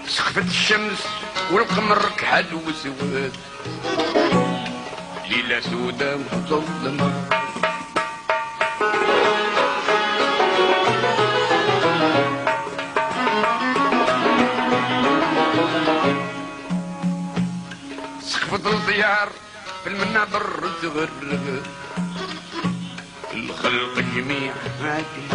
سخفت الشمس والقمر كحل وسواد، ليلة سودة مظلمة. سخفت الديار في المنابر تغرد، الخلق جميع هادي.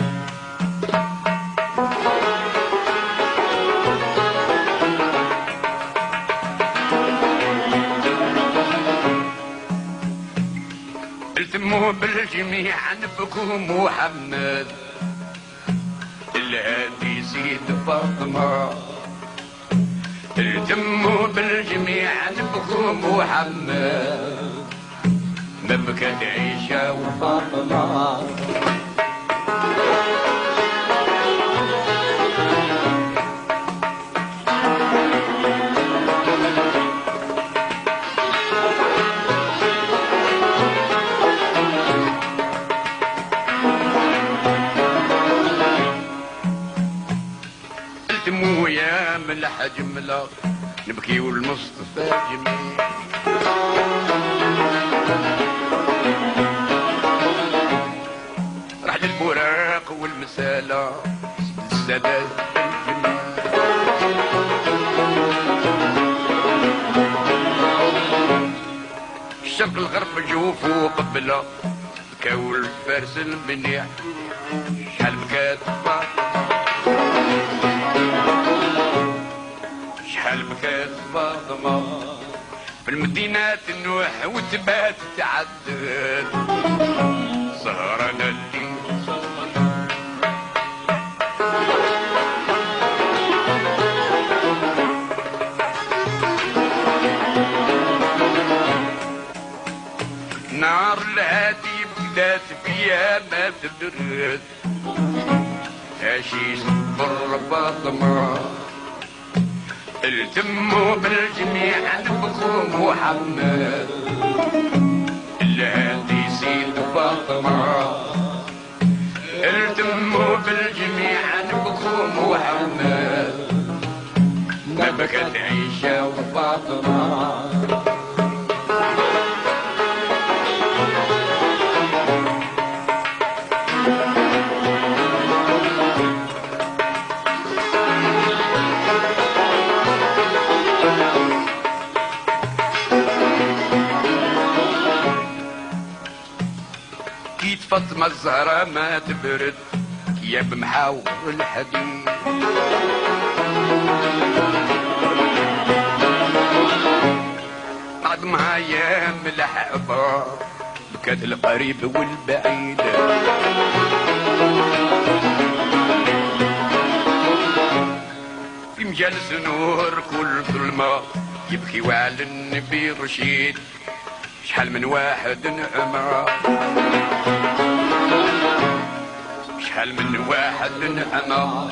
التموا بالجميع نبكوا محمد، الهادي سيد فاطمة. التموا بالجميع نبكوا محمد، مبكت عيشة وفاطمة. التموا يا ملح جملة، نبكي والمصطفى جميل. رحل البراق والمسالة السادات الجمال. الشرق الغرب جوفو قبلة، بكاو الفارس المنيح. شحال بكات شحال بكات فاطمة في المدينة تنوح وتبات تعدد، سهرنا الليل سهرنا. نار الهادي بدات فيها ما تبرد، عشي صبر فاطمة. التموا بالجميع نبكوا محمد، الهادي سيد فاطمة. التموا بالجميع نبكوا محمد، مبكت عيشة وفاطمة. فاطمة الزهرة ما تبرد يا بمحاور الحديد. عظمها يا ملحبة، بكت القريب والبعيد. في مجالس نور كل ظلمة، يبكي وعلى النبي رشيد. شحال من واحد نعمة، شحال من واحد نعمة،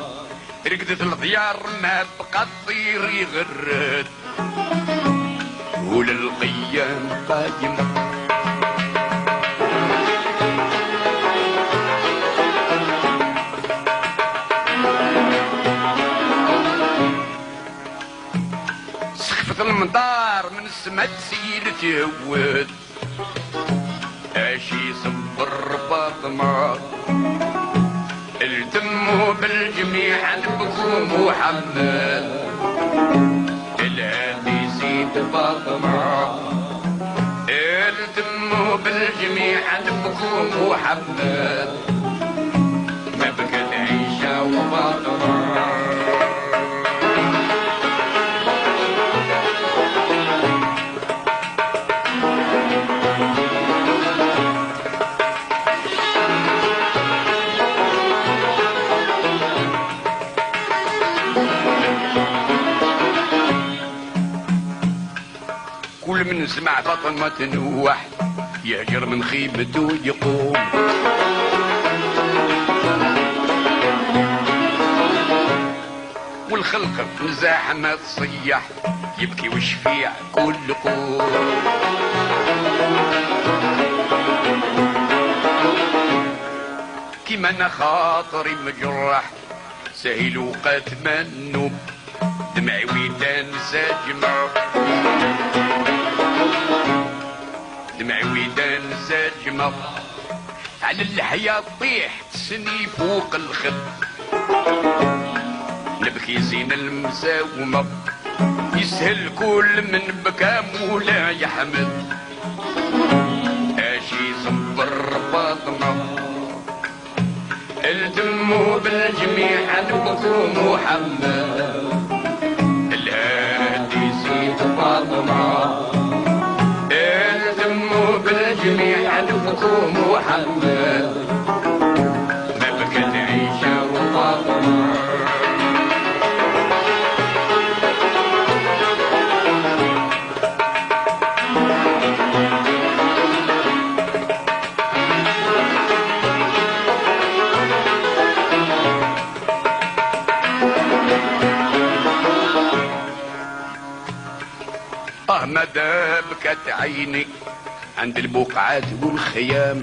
رقدت الطيار ما بقى الطير يغرد، وللقيام قايم. سخفت المطار من السما تسيل تهود، اشي صبر فاطمة. التموا بالجميع نبكوا محمد، الهادي سيد فاطمة. التموا بالجميع نبكوا محمد، مبكت عيشة وفاطمة. كل من سمع فاطمة تنوح، يهجر من خيبته يقوم. والخلق نزاح ما تصيح، يبكي وشفيع كل قوم. كيما انا خاطري مجرح، سهل وقات منوب، دمعي ويدان ساجمة دمعي ويدان ساجمة على الحياة طيح تسني فوق الخد نبكي زين المساومة يسهل كل من بكى مولا يحمد اشي صبر فاطمة التموا بالجميع نبكوا محمد الهادي سيد فاطمة التموا بالجميع نبكوا محمد ما بكت عيشة وفاطمة مدى بكت عيني عند البقعات والخيام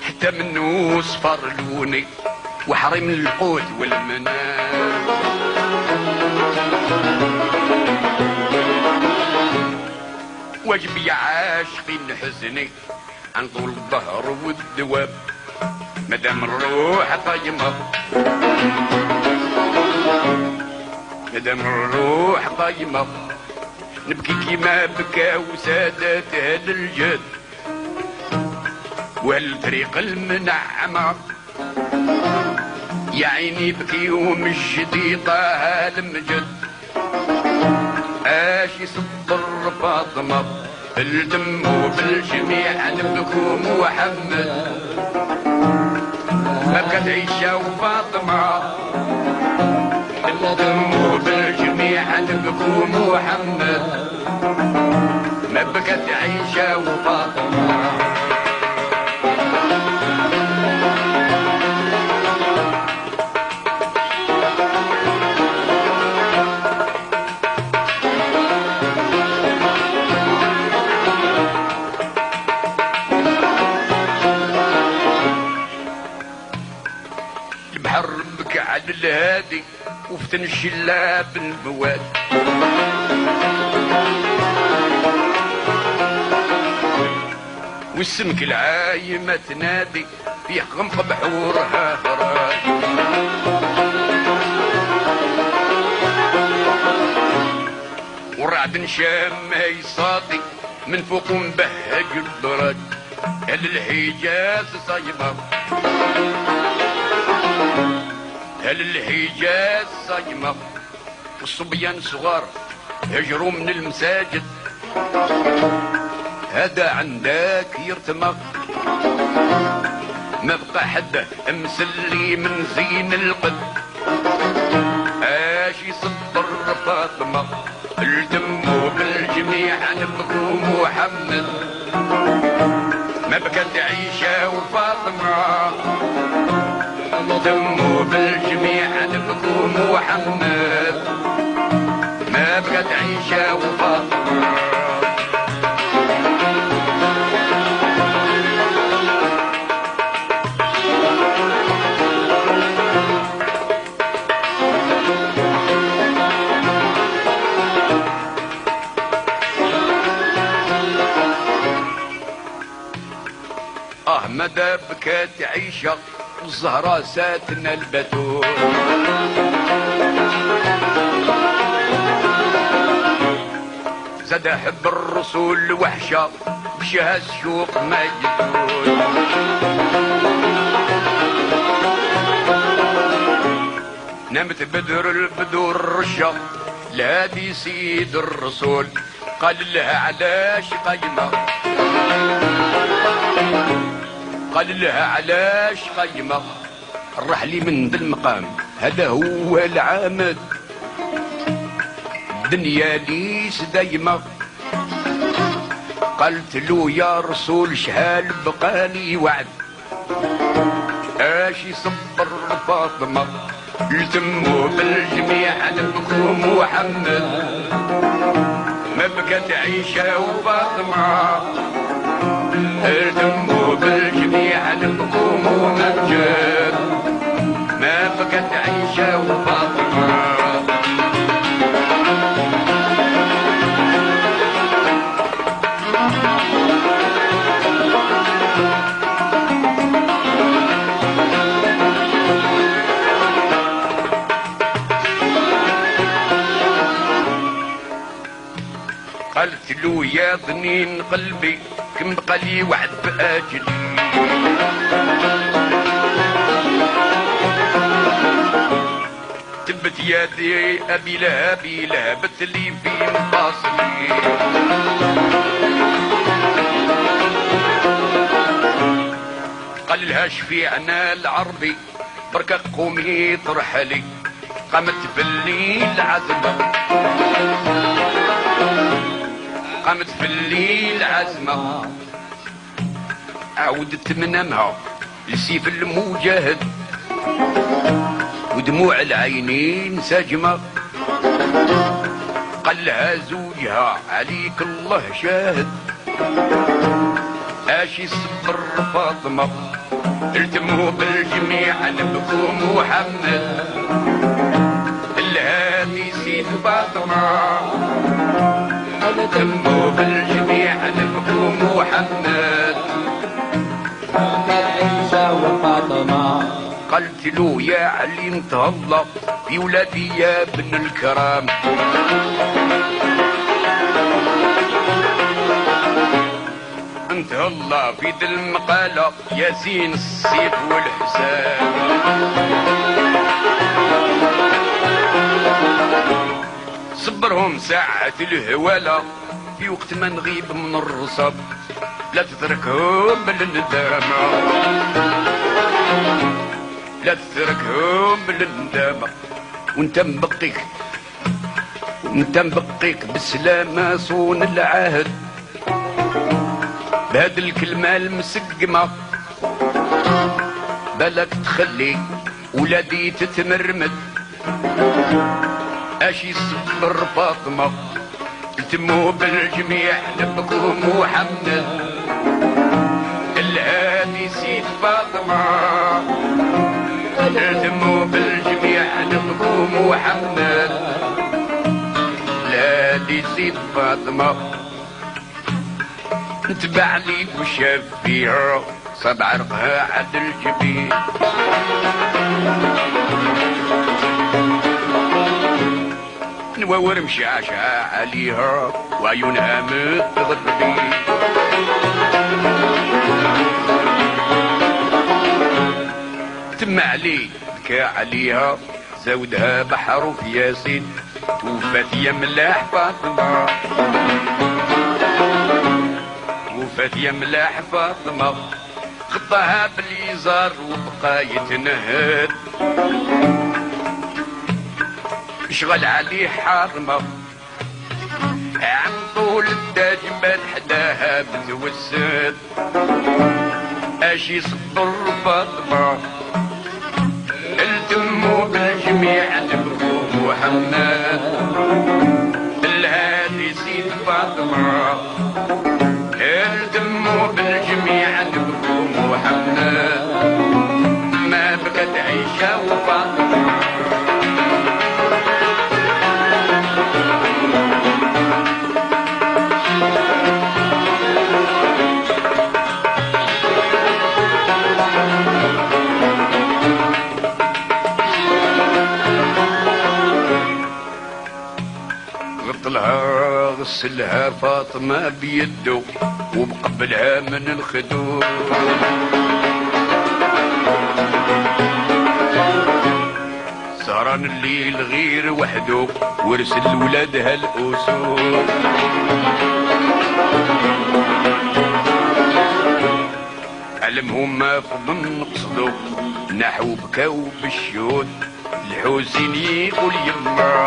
حتى منو صفر لوني وحرم القوت والمنام واجبي عاشقين حزني عن طول الظهر والدواب مدام الروح طيمة مدام الروح طيمة نبكي كيما بكاو سادات اهل الجد والطريق المنعمة يا عيني بكيهم الجديدة المجد اشي صبر فاطمة التموا بالجميع نبكوا محمد ما بكت عيشة وفاطمة التموا بالجميع نبكوا محمد ما بكت عيشة وفاطمة البحر بكى على الهادي وفتن الشلاب المواد والسمك العايمة تنادي فيه غمق بحورها فراد والرعد نشام يصاطي من فوق مبهج البرد هل الحجاز صايمة هل الحجاز صايمة والصبيان صغار هجروا من المساجد هذا عندك يرتمى ما بقى حد مسلي من زين القد اشي صبر فاطمة التموا بالجميع نبكوا محمد ما بكت عيشة وفاطمة التموا بالجميع نبكوا محمد ما بكت عيشة وفاطمة مدى بكات عيشة والزهرة ساتنا البتول زاد حب الرسول وحشة بشها الشوق ما يدول نمت بدر البدور الرشة لهادي سيد الرسول قال لها علاش قيمة قال لها علاش قيمة الرحلي من ذا المقام هذا هو العامد الدنيا ليس دايمة قلت له يا رسول شحال بقالي وعد اشي صبر فاطمة التموا بالجميع نبكوا محمد ما بكت عيشة وفاطمة التموا بالجميع نبكوا محمد يا ظنين قلبي كم بقى لي وعد بأجلي. تبت يدي أبي لهبي لهبت لي في مفاصلي. قال لها شفيعنا العربي بركة قومي ترحلي. قامت بالليل عزمة قامت في الليل عزمة عودت منامها لسيف المجاهد ودموع العينين ساجمة. قال لها زوجها عليك الله شاهد اشي صبر فاطمة التموا بالجميع نبكوا محمد. الهادي سيد فاطمة التموا بالجميع نبكوا محمد. عيسى وفاطمة قلت له يا علي نتهلا في ولادي يا ابن الكرام. نتهلا في ذي المقالة يا زين السيف والحساب. صبرهم ساعة الهوالة في وقت ما نغيب من الرصب لا تتركهم للندامة لا تتركهم للندامة. وانت مبقيك بالسلامة صون العهد بهاد الكلمة المسقمة. بالك تخلي ولادي تتمرمد اشي صبر فاطمة التموا بالجميع نبكوا محمد. الهادي سيد فاطمة التموا بالجميع نبكوا محمد. الهادي سيد فاطمة نتبع لي وشاف فيها صاب عرقها عد الجبين. نواور مشعشع عليها وعيونها متغربين. تم علي بكى عليها زودها بحر في ياسين توفت يا ملاح فاطمة توفت يا ملاح فاطمة. خطاها باليزار وبقى يتنهد شغل عليه حارمة عن طول الداج ما حداها بتوسد اشي صبر فاطمة التموا بالجميع نبكوا محمد. الهادي سيد فاطمة التموا بالجميع نبكوا محمد. ما بقت عيشة وفاطمة غسلها فاطمة بيده وبقبلها من الخدود. سهران الليل غير وحده ورسل ولادها الأسود. علمهم ما فضل نقصدوا نحو بكاو بالشهود. الحسين يقول يما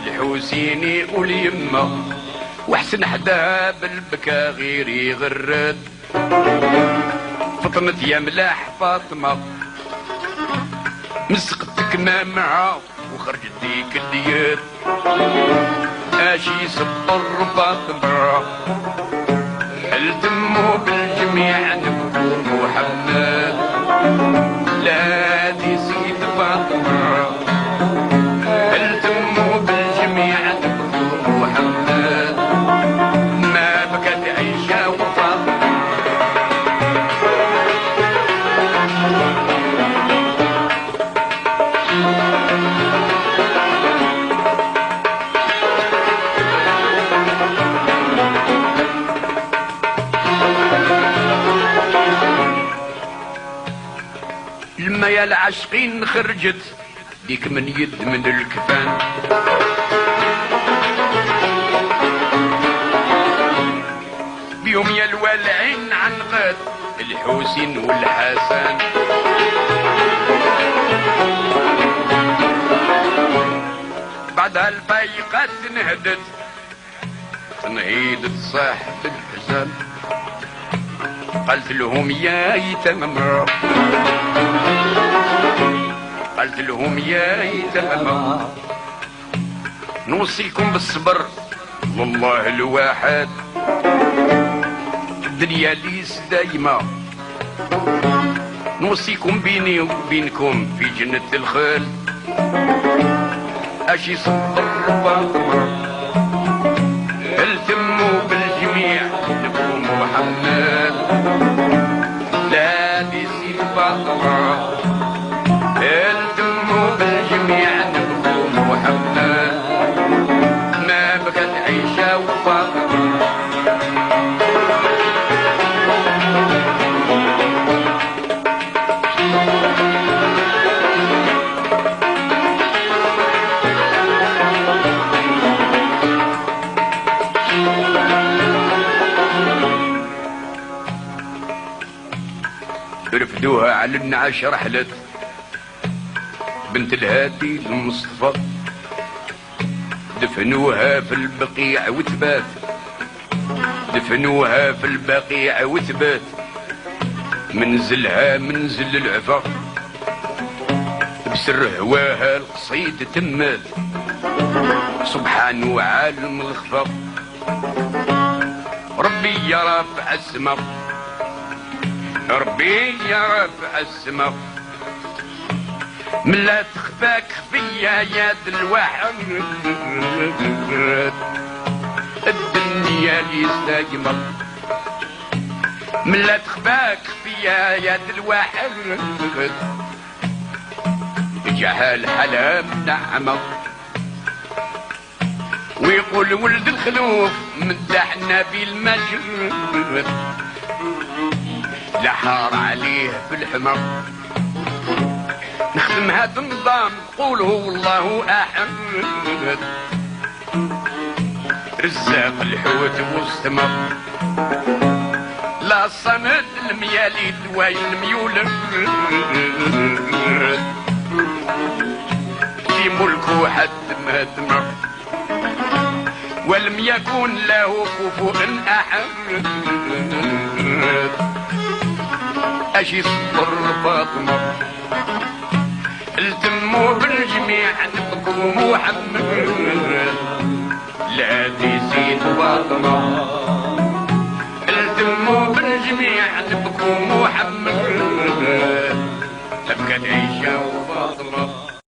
الحسين يقول يما وحسن حدا بالبكا غير يغرد. فطنت يا ملاح فاطمة مسقتك ما معها وخرجت ديك اليد اشي صبر فاطمة التموا بالجميع نبكوا محمد. لا دي سيد فاطمة التموا بالجميع نبكوا محمد. ما بكت عيشة وفاطمة لما يا العاشقين خرجت ديك من يد من الكفان. بيوم يا الوالعين عنقت الحسين والحسن. بعدها الفايقة تنهدت تنهيد تصاح بالحزن. قالت لهم يا يتم، قالت لهم يا يتم، نوصيكم بالصبر والله الواحد. الدنيا ليس دايمة، نوصيكم بيني وبينكم في جنة الخلد. اشي صبر فاطمة التموا بالجميع نبو محمد. لا بيصير فاطمة التموا بالجميع نبو محمد. ما بقت عيشة وفاطمة. رفدوها على النعاش رحلت بنت الهادي المصطفى. دفنوها في البقيع وثبات، دفنوها في البقيع وثبات. منزلها منزل العفا بسر هواها القصيد تمات. سبحانه عالم الخفا ربي يا رافع السما، ربي يا رافع السما. من لا تخفاك خفية يا الواحد الدنيا لي ساجمة. من لا تخفاك خفية يا الواحد جهال حلام نعمة. ويقول ولد الخلوف مدحنا بالمجد لحار عليه في الحمر. نخدم هذا النظام قول هو الله احد. رزاق الحوت والسمر لا صمد الميالي دواي الميول. في ملكه حد ما تمر ولم يكن له كفوا احد. اشي صبر فاطمة التموا بالجميع نبقوا محمد. لا تزيد فاطمة